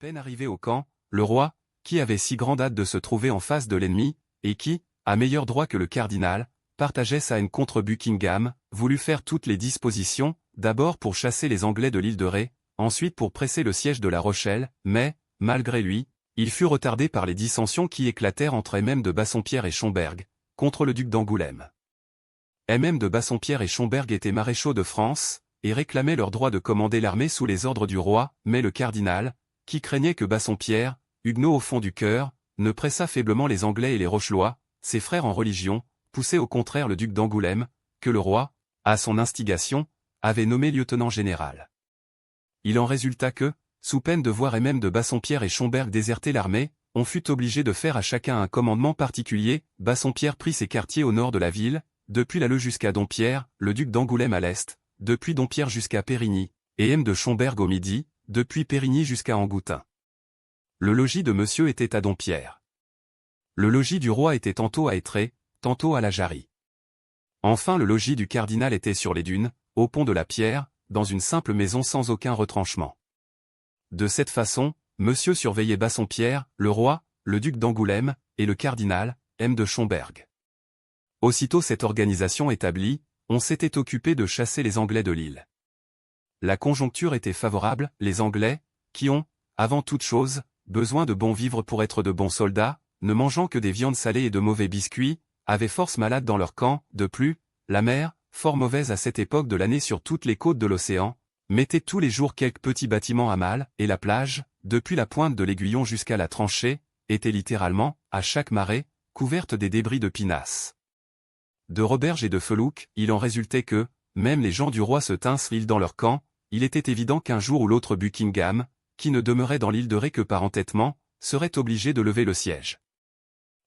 Peine arrivé au camp, le roi, qui avait si grande hâte de se trouver en face de l'ennemi, et qui, à meilleur droit que le cardinal, partageait sa haine contre Buckingham, voulut faire toutes les dispositions, d'abord pour chasser les Anglais de l'île de Ré, ensuite pour presser le siège de La Rochelle, mais, malgré lui, il fut retardé par les dissensions qui éclatèrent entre MM de Bassompierre et Schomberg, contre le duc d'Angoulême. MM de Bassompierre et Schomberg étaient maréchaux de France, et réclamaient leur droit de commander l'armée sous les ordres du roi, mais le cardinal, qui craignait que Bassompierre, huguenot au fond du cœur, ne pressât faiblement les Anglais et les Rochelois, ses frères en religion, poussait au contraire le duc d'Angoulême, que le roi, à son instigation, avait nommé lieutenant général. Il en résulta que, sous peine de voir MM de Bassompierre et Schomberg déserter l'armée, on fut obligé de faire à chacun un commandement particulier. Bassompierre prit ses quartiers au nord de la ville, depuis la Leu jusqu'à Dompierre, le duc d'Angoulême à l'est, depuis Dompierre jusqu'à Périgny, et M de Schomberg au midi, depuis Périgny jusqu'à Angoutin. Le logis de monsieur était à Dompierre. Le logis du roi était tantôt à Étré, tantôt à la Jarrie. Enfin le logis du cardinal était sur les dunes, au pont de la Pierre, dans une simple maison sans aucun retranchement. De cette façon, monsieur surveillait Bassompierre, le roi, le duc d'Angoulême, et le cardinal, M de Schomberg. Aussitôt cette organisation établie, on s'était occupé de chasser les Anglais de l'île. La conjoncture était favorable, les Anglais, qui ont, avant toute chose, besoin de bons vivres pour être de bons soldats, ne mangeant que des viandes salées et de mauvais biscuits, avaient force malades dans leur camp. De plus, la mer, fort mauvaise à cette époque de l'année sur toutes les côtes de l'océan, mettait tous les jours quelques petits bâtiments à mal, et la plage, depuis la pointe de l'Aiguillon jusqu'à la tranchée, était littéralement, à chaque marée, couverte des débris de pinasses. De Roberge et de Felouque, il en résultait que, même les gens du roi se tinssent l'île dans leur camp, il était évident qu'un jour ou l'autre Buckingham, qui ne demeurait dans l'île de Ré que par entêtement, serait obligé de lever le siège.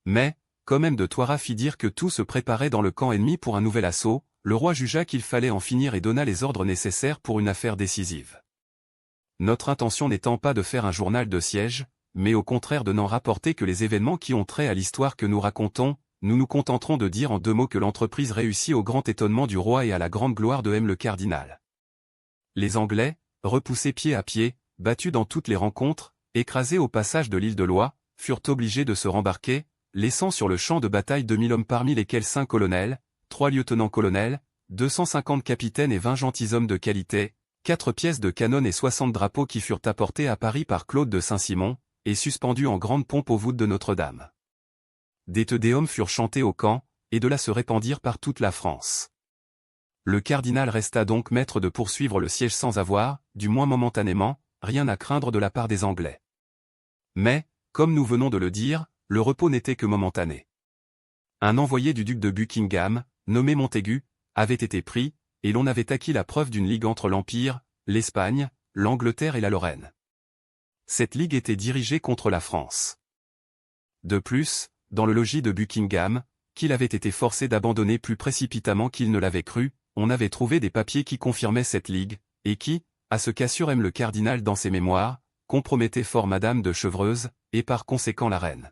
Mais, comme M de Thoiras fit dire que tout se préparait dans le camp ennemi pour un nouvel assaut, le roi jugea qu'il fallait en finir et donna les ordres nécessaires pour une affaire décisive. Notre intention n'étant pas de faire un journal de siège, mais au contraire de n'en rapporter que les événements qui ont trait à l'histoire que nous racontons, nous nous contenterons de dire en 2 mots que l'entreprise réussit au grand étonnement du roi et à la grande gloire de M le cardinal. Les Anglais, repoussés pied à pied, battus dans toutes les rencontres, écrasés au passage de l'île de Loie, furent obligés de se rembarquer, laissant sur le champ de bataille 2000 hommes parmi lesquels 5 colonels, 3 lieutenants-colonels, 250 capitaines et 20 gentilshommes de qualité, 4 pièces de canon et 60 drapeaux qui furent apportés à Paris par Claude de Saint-Simon, et suspendus en grande pompe aux voûtes de Notre-Dame. Des Te Deum furent chantés au camp, et de là se répandirent par toute la France. Le cardinal resta donc maître de poursuivre le siège sans avoir, du moins momentanément, rien à craindre de la part des Anglais. Mais, comme nous venons de le dire, le repos n'était que momentané. Un envoyé du duc de Buckingham, nommé Montaigu, avait été pris, et l'on avait acquis la preuve d'une ligue entre l'Empire, l'Espagne, l'Angleterre et la Lorraine. Cette ligue était dirigée contre la France. De plus, dans le logis de Buckingham, qu'il avait été forcé d'abandonner plus précipitamment qu'il ne l'avait cru, on avait trouvé des papiers qui confirmaient cette ligue, et qui, à ce qu'assure M le cardinal dans ses mémoires, compromettaient fort Madame de Chevreuse, et par conséquent la reine.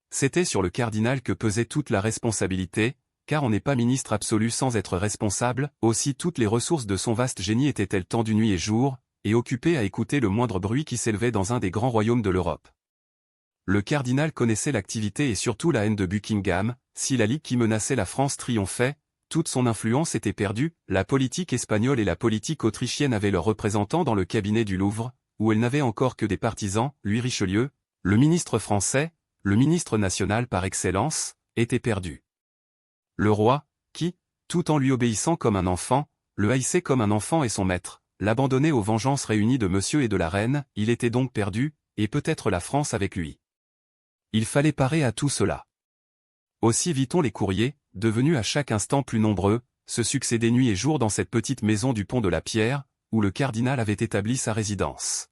C'était sur le cardinal que pesait toute la responsabilité, car on n'est pas ministre absolu sans être responsable, aussi toutes les ressources de son vaste génie étaient-elles tendues nuit et jour, et occupées à écouter le moindre bruit qui s'élevait dans un des grands royaumes de l'Europe. Le cardinal connaissait l'activité et surtout la haine de Buckingham. Si la ligue qui menaçait la France triomphait, toute son influence était perdue. La politique espagnole et la politique autrichienne avaient leurs représentants dans le cabinet du Louvre, où elles n'avaient encore que des partisans. Lui Richelieu, le ministre français, le ministre national par excellence, était perdu. Le roi, qui, tout en lui obéissant comme un enfant, le haïssait comme un enfant et son maître, l'abandonnait aux vengeances réunies de monsieur et de la reine, il était donc perdu, et peut-être la France avec lui. Il fallait parer à tout cela. Aussi vit-on les courriers, devenus à chaque instant plus nombreux, se succéder nuit et jour dans cette petite maison du pont de la Pierre, où le cardinal avait établi sa résidence.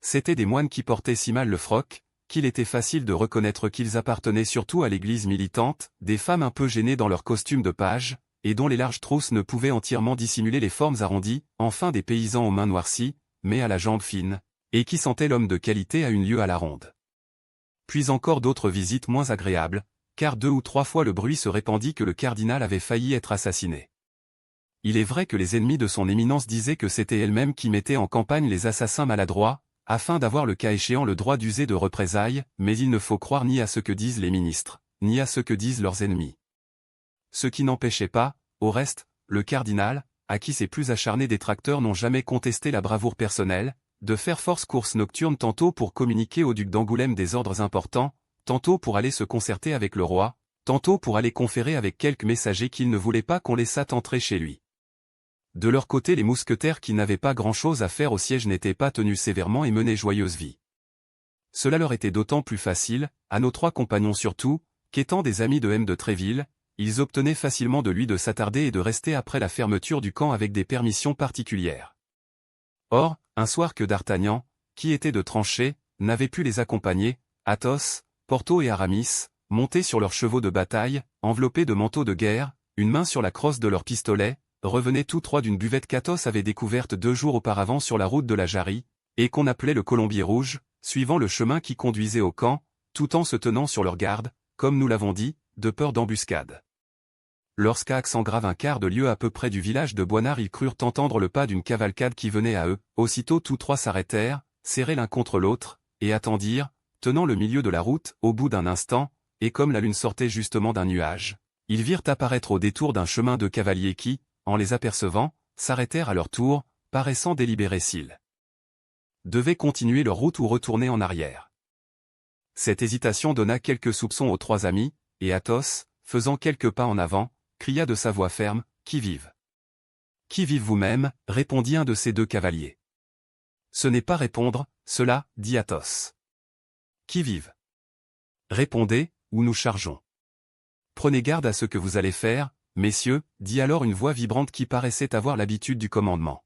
C'étaient des moines qui portaient si mal le froc, qu'il était facile de reconnaître qu'ils appartenaient surtout à l'église militante, des femmes un peu gênées dans leurs costumes de pages, et dont les larges trousses ne pouvaient entièrement dissimuler les formes arrondies, enfin des paysans aux mains noircies, mais à la jambe fine, et qui sentaient l'homme de qualité à une lieue à la ronde. Puis encore d'autres visites moins agréables, car 2 ou 3 fois le bruit se répandit que le cardinal avait failli être assassiné. Il est vrai que les ennemis de son éminence disaient que c'était elle-même qui mettait en campagne les assassins maladroits, afin d'avoir le cas échéant le droit d'user de représailles, mais il ne faut croire ni à ce que disent les ministres, ni à ce que disent leurs ennemis. Ce qui n'empêchait pas, au reste, le cardinal, à qui ses plus acharnés détracteurs n'ont jamais contesté la bravoure personnelle, de faire force courses nocturnes tantôt pour communiquer au duc d'Angoulême des ordres importants, tantôt pour aller se concerter avec le roi, tantôt pour aller conférer avec quelques messagers qu'il ne voulait pas qu'on laissât entrer chez lui. De leur côté, les mousquetaires qui n'avaient pas grand-chose à faire au siège n'étaient pas tenus sévèrement et menaient joyeuse vie. Cela leur était d'autant plus facile, à nos 3 compagnons surtout, qu'étant des amis de M. de Tréville, ils obtenaient facilement de lui de s'attarder et de rester après la fermeture du camp avec des permissions particulières. Or, un soir que D'Artagnan, qui était de tranchée, n'avait pu les accompagner, Athos, Porthos et Aramis, montés sur leurs chevaux de bataille, enveloppés de manteaux de guerre, une main sur la crosse de leur pistolet, revenaient tous 3 d'une buvette qu'Athos avait découverte 2 jours auparavant sur la route de la Jarrie, et qu'on appelait le Colombier Rouge, suivant le chemin qui conduisait au camp, tout en se tenant sur leur garde, comme nous l'avons dit, de peur d'embuscade. Lorsqu'à grave un quart de lieue à peu près du village de Boisnard, ils crurent entendre le pas d'une cavalcade qui venait à eux, aussitôt tous 3 s'arrêtèrent, serrés l'un contre l'autre, et attendirent, tenant le milieu de la route, au bout d'un instant, et comme la lune sortait justement d'un nuage, ils virent apparaître au détour d'un chemin 2 cavaliers qui, en les apercevant, s'arrêtèrent à leur tour, paraissant délibérer s'ils devaient continuer leur route ou retourner en arrière. Cette hésitation donna quelques soupçons aux 3 amis, et Athos, faisant quelques pas en avant, cria de sa voix ferme, « Qui vive ?»« Qui vive vous-même » répondit un de ces 2 cavaliers. « Ce n'est pas répondre, cela, » dit Athos. « Qui vive ?» Répondez, ou nous chargeons. Prenez garde à ce que vous allez faire, messieurs, dit alors une voix vibrante qui paraissait avoir l'habitude du commandement.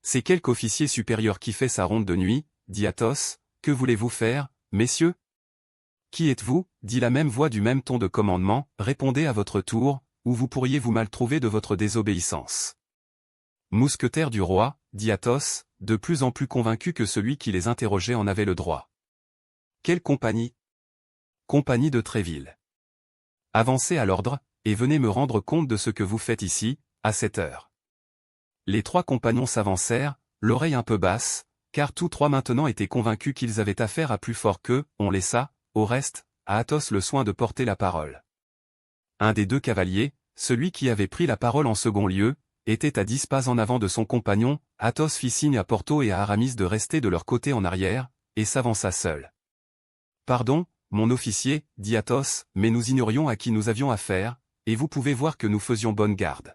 C'est quelque officier supérieur qui fait sa ronde de nuit, dit Athos, que voulez-vous faire, messieurs? Qui êtes-vous, dit la même voix du même ton de commandement, répondez à votre tour, ou vous pourriez vous mal trouver de votre désobéissance. Mousquetaire du roi, dit Athos, de plus en plus convaincu que celui qui les interrogeait en avait le droit. Quelle compagnie? Compagnie de Tréville. Avancez à l'ordre, et venez me rendre compte de ce que vous faites ici, à cette heure. Les 3 compagnons s'avancèrent, l'oreille un peu basse, car tous 3 maintenant étaient convaincus qu'ils avaient affaire à plus fort qu'eux, on laissa, au reste, à Athos le soin de porter la parole. Un des 2 cavaliers, celui qui avait pris la parole en second lieu, était à 10 pas en avant de son compagnon, Athos fit signe à Porthos et à Aramis de rester de leur côté en arrière, et s'avança seul. « Pardon, mon officier, dit Athos, mais nous ignorions à qui nous avions affaire, et vous pouvez voir que nous faisions bonne garde. »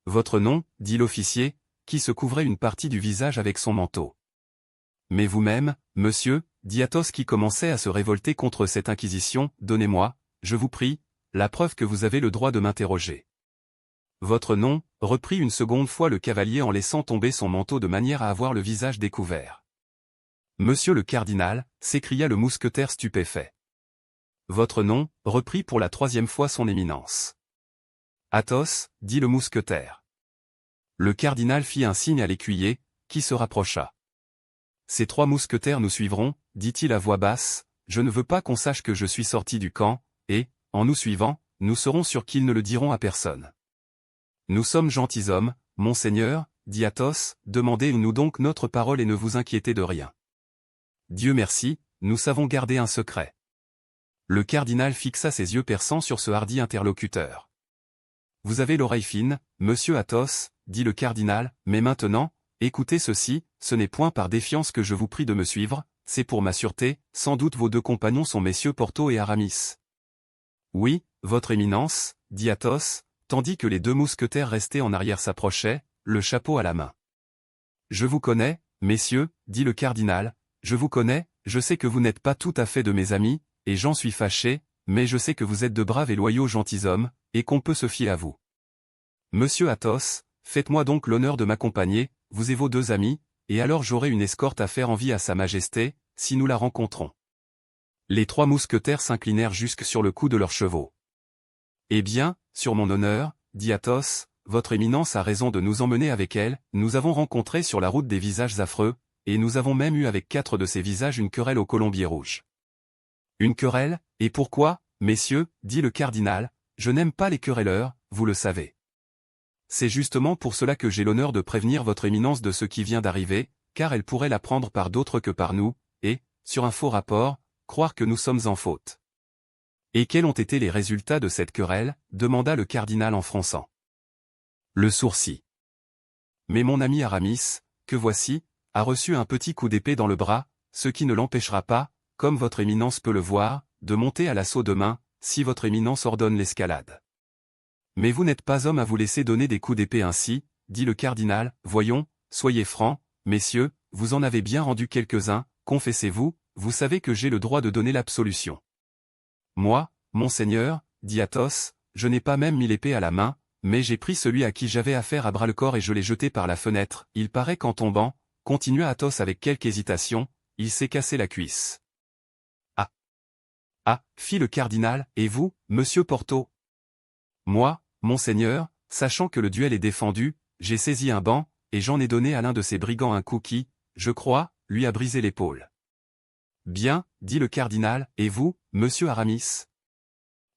Votre nom, dit l'officier, qui se couvrait une partie du visage avec son manteau. Mais vous-même, monsieur, dit Athos qui commençait à se révolter contre cette inquisition, donnez-moi, je vous prie, la preuve que vous avez le droit de m'interroger. Votre nom, reprit une seconde fois le cavalier en laissant tomber son manteau de manière à avoir le visage découvert. Monsieur le cardinal, s'écria le mousquetaire stupéfait. Votre nom, reprit pour la 3e fois son éminence. Athos, dit le mousquetaire. Le cardinal fit un signe à l'écuyer, qui se rapprocha. Ces 3 mousquetaires nous suivront, dit-il à voix basse, je ne veux pas qu'on sache que je suis sorti du camp, et, en nous suivant, nous serons sûrs qu'ils ne le diront à personne. Nous sommes gentilshommes, monseigneur, dit Athos, demandez-nous donc notre parole et ne vous inquiétez de rien. Dieu merci, nous savons garder un secret. Le cardinal fixa ses yeux perçants sur ce hardi interlocuteur. Vous avez l'oreille fine, monsieur Athos, dit le cardinal, mais maintenant, écoutez ceci, ce n'est point par défiance que je vous prie de me suivre, c'est pour ma sûreté, sans doute vos 2 compagnons sont messieurs Porthos et Aramis. Oui, votre éminence, dit Athos, tandis que les 2 mousquetaires restés en arrière s'approchaient, le chapeau à la main. Je vous connais, messieurs, dit le cardinal, je vous connais, je sais que vous n'êtes pas tout à fait de mes amis, et j'en suis fâché, mais je sais que vous êtes de braves et loyaux gentilshommes, et qu'on peut se fier à vous. Monsieur Athos, faites-moi donc l'honneur de m'accompagner, vous et vos 2 amis, et alors j'aurai une escorte à faire envie à sa majesté, si nous la rencontrons. Les 3 mousquetaires s'inclinèrent jusque sur le cou de leurs chevaux. Eh bien, sur mon honneur, dit Athos, votre éminence a raison de nous emmener avec elle, nous avons rencontré sur la route des visages affreux, et nous avons même eu avec 4 de ces visages une querelle au colombier rouge. Une querelle, et pourquoi, messieurs, dit le cardinal, je n'aime pas les querelleurs, vous le savez. C'est justement pour cela que j'ai l'honneur de prévenir votre éminence de ce qui vient d'arriver, car elle pourrait la prendre par d'autres que par nous, et, sur un faux rapport, croire que nous sommes en faute. Et quels ont été les résultats de cette querelle, demanda le cardinal en fronçant le sourcil. Mais mon ami Aramis, que voici, a reçu un petit coup d'épée dans le bras, ce qui ne l'empêchera pas, comme votre éminence peut le voir, de monter à l'assaut demain, si votre éminence ordonne l'escalade. Mais vous n'êtes pas homme à vous laisser donner des coups d'épée ainsi, dit le cardinal, voyons, soyez francs, messieurs, vous en avez bien rendu quelques-uns, confessez-vous, vous savez que j'ai le droit de donner l'absolution. Moi, monseigneur, dit Athos, je n'ai pas même mis l'épée à la main, mais j'ai pris celui à qui j'avais affaire à bras-le-corps et je l'ai jeté par la fenêtre. Il paraît qu'en tombant, continua Athos avec quelque hésitation, il s'est cassé la cuisse. Ah! Ah, fit le cardinal, et vous, monsieur Porthos? Moi, monseigneur, sachant que le duel est défendu, j'ai saisi un banc, et j'en ai donné à l'un de ces brigands un coup qui, je crois, lui a brisé l'épaule. Bien, dit le cardinal, et vous, monsieur Aramis?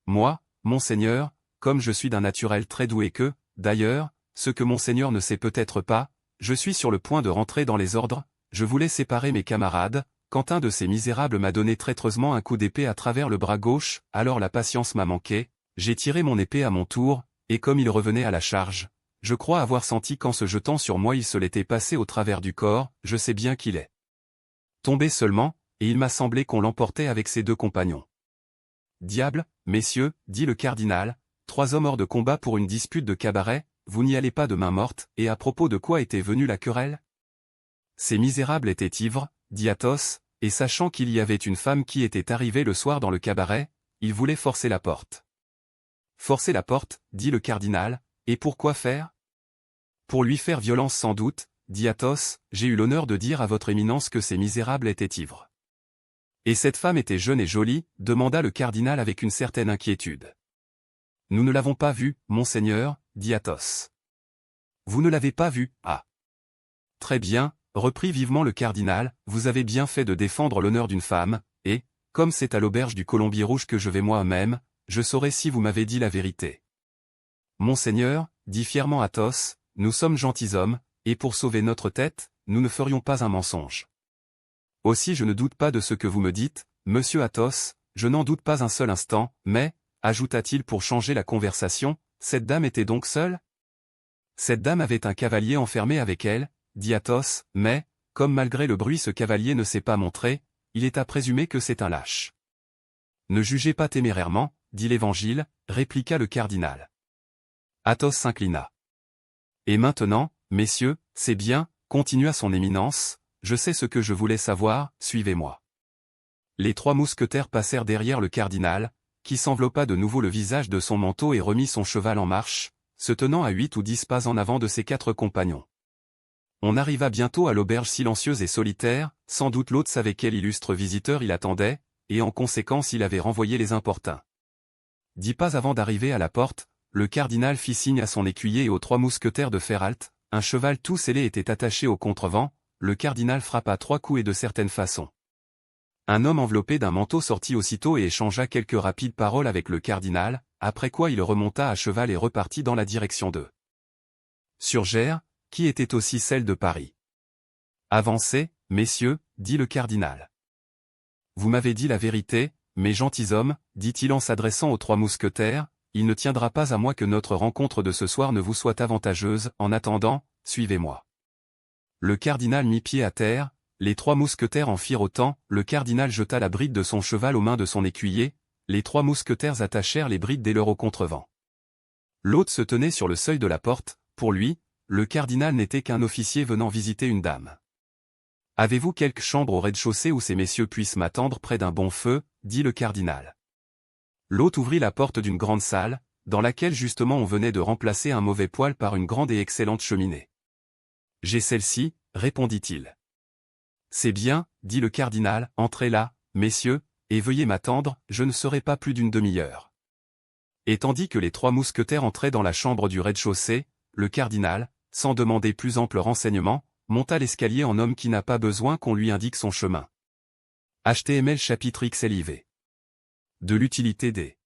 Moi, monseigneur, comme je suis d'un naturel très doux et que, d'ailleurs, ce que monseigneur ne sait peut-être pas, je suis sur le point de rentrer dans les ordres, je voulais séparer mes camarades, quand un de ces misérables m'a donné traîtreusement un coup d'épée à travers le bras gauche, alors la patience m'a manqué, j'ai tiré mon épée à mon tour, et comme il revenait à la charge, je crois avoir senti qu'en se jetant sur moi il se l'était passé au travers du corps, je sais bien qu'il est tombé seulement, et il m'a semblé qu'on l'emportait avec ses deux compagnons. Diable, messieurs, dit le cardinal, 3 hommes hors de combat pour une dispute de cabaret, vous n'y allez pas de main morte, et à propos de quoi était venue la querelle? Ces misérables étaient ivres, dit Athos, et sachant qu'il y avait une femme qui était arrivée le soir dans le cabaret, ils voulaient forcer la porte. Forcer la porte, dit le cardinal, et pourquoi faire? Pour lui faire violence sans doute, dit Athos, j'ai eu l'honneur de dire à votre éminence que ces misérables étaient ivres. Et cette femme était jeune et jolie, demanda le cardinal avec une certaine inquiétude. Nous ne l'avons pas vue, monseigneur, dit Athos. Vous ne l'avez pas vue, ah. Très bien, reprit vivement le cardinal, vous avez bien fait de défendre l'honneur d'une femme, et, comme c'est à l'auberge du Colombier Rouge que je vais moi-même, je saurai si vous m'avez dit la vérité. Monseigneur, dit fièrement Athos, nous sommes gentilshommes, et pour sauver notre tête, nous ne ferions pas un mensonge. Aussi je ne doute pas de ce que vous me dites, monsieur Athos, je n'en doute pas un seul instant, mais, ajouta-t-il pour changer la conversation, cette dame était donc seule? Cette dame avait un cavalier enfermé avec elle, dit Athos, mais, comme malgré le bruit ce cavalier ne s'est pas montré, il est à présumer que c'est un lâche. Ne jugez pas témérairement, dit l'Évangile, répliqua le cardinal. Athos s'inclina. Et maintenant, messieurs, c'est bien, continua son éminence, je sais ce que je voulais savoir, suivez-moi. Les 3 mousquetaires passèrent derrière le cardinal, qui s'enveloppa de nouveau le visage de son manteau et remit son cheval en marche, se tenant à 8 ou 10 pas en avant de ses 4 compagnons. On arriva bientôt à l'auberge silencieuse et solitaire, sans doute l'hôte savait quel illustre visiteur il attendait, et en conséquence il avait renvoyé les importuns. 10 pas avant d'arriver à la porte, le cardinal fit signe à son écuyer et aux 3 mousquetaires de faire halte, un cheval tout scellé était attaché au contrevent, le cardinal frappa 3 coups et de certaines façons. Un homme enveloppé d'un manteau sortit aussitôt et échangea quelques rapides paroles avec le cardinal, après quoi il remonta à cheval et repartit dans la direction de Surgères, qui était aussi celle de Paris. Avancez, messieurs, dit le cardinal. Vous m'avez dit la vérité, mes gentilshommes, dit-il en s'adressant aux 3 mousquetaires, il ne tiendra pas à moi que notre rencontre de ce soir ne vous soit avantageuse, en attendant, suivez-moi. Le cardinal mit pied à terre, les 3 mousquetaires en firent autant, le cardinal jeta la bride de son cheval aux mains de son écuyer, les 3 mousquetaires attachèrent les brides des leurs au contrevent. L'hôte se tenait sur le seuil de la porte, pour lui, le cardinal n'était qu'un officier venant visiter une dame. Avez-vous quelque chambre au rez-de-chaussée où ces messieurs puissent m'attendre près d'un bon feu, dit le cardinal. L'hôte ouvrit la porte d'une grande salle, dans laquelle justement on venait de remplacer un mauvais poêle par une grande et excellente cheminée. J'ai celle-ci, répondit-il. C'est bien, dit le cardinal, entrez là, messieurs, et veuillez m'attendre, je ne serai pas plus d'une demi-heure. Et tandis que les 3 mousquetaires entraient dans la chambre du rez-de-chaussée, le cardinal, sans demander plus ample renseignement, monta l'escalier en homme qui n'a pas besoin qu'on lui indique son chemin. HTML chapitre XLIV. De l'utilité des